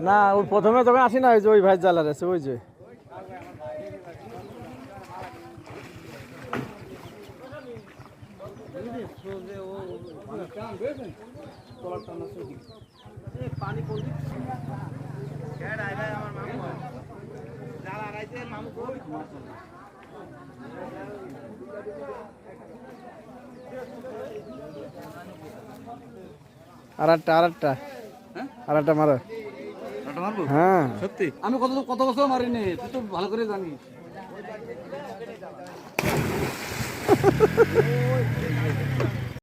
না ওই প্রথমে তখন আসি না, ওই যে ওই ভাই জ্বালার আছে ওই যে আর একটা মারো। হ্যাঁ সত্যি আমি কত বছর মারিনি, তুই তো ভালো করে জানিস।